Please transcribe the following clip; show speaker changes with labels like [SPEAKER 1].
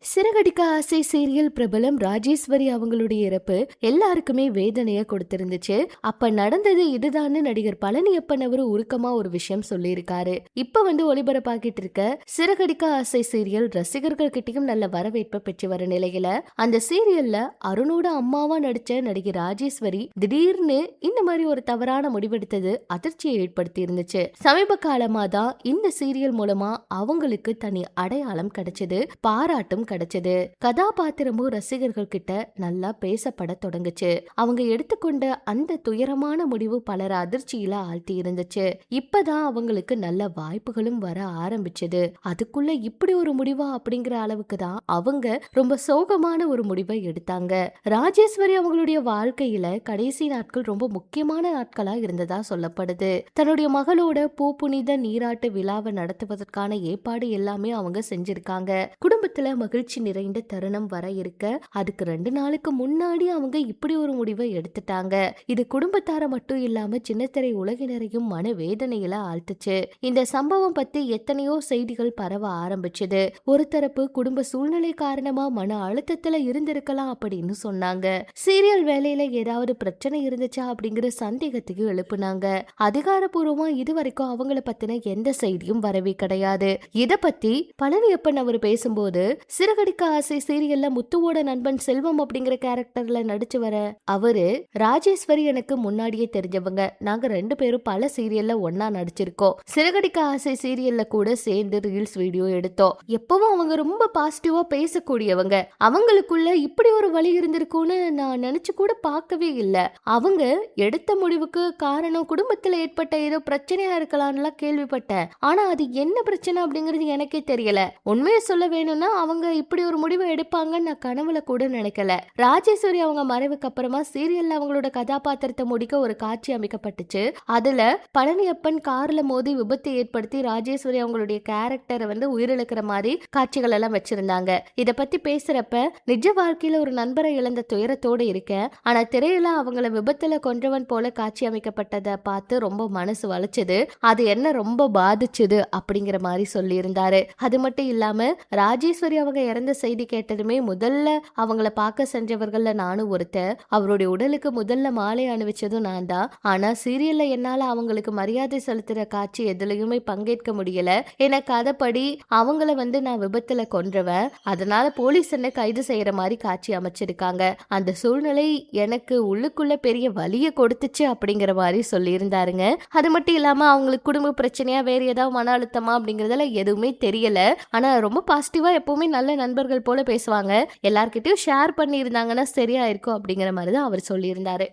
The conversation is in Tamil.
[SPEAKER 1] சிறகடிக்க ஆசை சீரியல் பிரபலம் ராஜேஸ்வரி அவங்களுடைய இறப்பு எல்லாருக்குமே வேதனைய கொடுத்திருந்துச்சு. அப்ப நடந்தது இதுதான்னு நடிகர் பழனியப்பன் அவரு உருக்கமா ஒரு விஷயம் சொல்லியிருக்காரு. இப்ப ஒளிபரப்பாக்கிட்டு இருக்க சிறகடிக்க ஆசை சீரியல் ரசிகர்கள் கிட்டயும் நல்ல வரவேற்பை பெற்று வர நிலையில அந்த சீரியல்ல அருணோட அம்மாவா நடிச்ச நடிகை ராஜேஸ்வரி திடீர்னு இந்த மாதிரி ஒரு தவறான முடிவெடுத்தது அதிர்ச்சியை ஏற்படுத்தி இருந்துச்சு. சமீப காலமா தான் இந்த சீரியல் மூலமா அவங்களுக்கு தனி அடையாளம் கிடைச்சது, பாராட்டும் கிடைச்சது. கதாபாத்திரமும் ரசிகர்கள் கிட்ட நல்லா பேசப்பட தொடங்குச்சு. அவங்க எடுத்துக்கொண்ட அந்த துயரமான முடிவு பலர் அதிர்ச்சியில ஆழ்த்தி இருந்துச்சு. இப்பதான் அவங்களுக்கு நல்ல வாய்ப்புகளும் வர ஆரம்பிச்சது. அதுக்குள்ள இப்படி ஒரு முடிவா அப்படிங்கிற அளவுக்கு தான் அவங்க ரொம்ப சோகமான ஒரு முடிவை எடுத்தாங்க. ராஜேஸ்வரி அவங்களுடைய வாழ்க்கையில கடைசி நாட்கள் ரொம்ப முக்கியமான நாட்களா இருந்ததா சொல்லப்படுது. தன்னுடைய மகளோட பூப்புனித நீராட்டு விழாவை நடத்துவதற்கான ஏற்பாடு எல்லாமே அவங்க செஞ்சிருக்காங்க. குடும்பத்துல மகிழ்ச்சி நிறைந்த தருணம் வர இருக்க அதுக்கு 2 நாளுக்கு முன்னாடி அவங்க இப்படி ஒரு முடிவை எடுத்துட்டாங்க. இது குடும்பத்தார மட்டும் இல்லாம சின்னத்திரை உலகினரையும் மன வேதனையில ஆழ்த்துச்சு. இந்த சம்பவம் பத்தி எத்தனையோ செய்திகள் பரவ ஆரம்பிச்சது. ஒரு தரப்பு குடும்ப சூழ்நிலை காரணமா மன அழுத்தத்துல இருந்திருக்கலாம் அப்படின்னு சொன்னாங்க. சீரியல் வேலையில ஏதாவது பிரச்சனை இருந்துச்சா அப்படிங்கிற சந்தேகத்தையும் எழுப்புனாங்க. அதிகாரப்பூர்வமா இதுவரைக்கும் அவங்கள பத்தின எந்த செய்தியும் வரவே கிடையாது. இத பத்தி பழனியப்பன் அவர் பேசும்போது, சிறகடிக்க ஆசை சீரியல்ல முத்துவோட நண்பன் செல்வம் அப்படிங்கிற கேரக்டர்ல நடிச்சு வர அவரு ராஜேஸ்வரி எனக்கு முன்னாடியே தெரிஞ்சவங்க. நாங்க 2 பேரும் பல சீரியல்ல ஒன்னா நடிச்சிருக்கோம். சிறகடிக்க ஆசை சீரியல்ல கூட சேர்ந்து ரீல்ஸ் வீடியோ எடுத்தோம். எப்பவும் அவங்க ரொம்ப பாசிட்டிவா பேசக்கூடியவங்க. அவங்களுக்குள்ள இப்படி ஒரு வழி இருந்திருக்கும்னு நான் நினைச்சு கூட பார்க்கவே இல்ல. அவங்க எடுத்த முடிவுக்கு காரணம் குடும்பத்துல ஏற்பட்ட ஏதோ பிரச்சனையா இருக்கலாம்னு கேள்விப்பட்டேன். ஆனா அது என்ன பிரச்சனை அப்படிங்கிறது எனக்கே தெரியல. உண்மையை சொல்ல வேணும்னா அவங்க இப்படி ஒரு முடிவை எடுப்பாங்கன்னு நான் கனவுல கூட நினைக்கல. ராஜேஸ்வரி அவங்க மறைவுக்கு அப்புறமா சீரியல்ல அவங்களோட கதாபாத்திரத்தை முடிக்க ஒரு காட்சி அமைக்கப்பட்டுச்சு. அதுல பழனியப்பன் கார்ல மோதி விபத்து ஏற்படுத்தி ராஜேஸ்வரி அவங்களுடைய கேரக்டரை உயிரிழக்கிற மாதிரி காட்சிகள் எல்லாம் வச்சிருந்தாங்க. இத பத்தி பேசுறப்ப நிஜ வாழ்க்கையில ஒரு நண்பரை இழந்த துயரத்தோடு இருக்கேன். ஆனா திரையில அவங்கள விபத்துல கொன்றவன் போல காட்சி அமைக்கப்பட்டதை பார்த்து ரொம்ப மனசு வலிச்சது. அது என்ன ரொம்ப பாதிச்சுது அப்படிங்கிற மாதிரி சொல்லி இருந்தாரு. அது மட்டும் இல்லாம ராஜேஸ்வரி அவங்க இறந்த செய்தி கேட்டதுமே முதல்ல அவங்கள பார்க்க சென்றவர்கள்ல நானும் ஒருத்தர். அவருடைய உடலுக்கு முதல்ல மாலை அணிவிச்சதும் நான் தான். ஆனா சீரியல்ல என்னால அவங்களுக்கு மரியாதை செலுத்துற காட்சி எதுலயுமே பங்கேற்க முடியல. எனக்கு அதப்படி அவங்கள நான் விபத்துல கொன்றவன், அதனால போலீஸ் என்ன கைது செய்யற மாதிரி காட்சி அமைச்சிருக்காங்க. அந்த சூழ்நிலை எனக்கு உள்ளுக்குள்ள பெரிய வலிய கொடுத்துச்சு அப்படிங்கிற மாதிரி சொல்லி இருந்தாருங்க. அது மட்டும் இல்லாம அவங்களுக்கு குடும்ப பிரச்சனையா வேற ஏதாவது மன அழுத்தமா அப்படிங்கறதுல எதுவுமே தெரியல. ஆனா ரொம்ப பாசிட்டிவா எப்பவுமே நல்ல நண்பர்கள் போல பேசுவாங்க. எல்லார்கிட்டயும் ஷேர் பண்ணி இருந்தாங்கன்னா சரியா இருக்கும் அப்படிங்கிற மாதிரி தான் அவர் சொல்லியிருந்தாரு.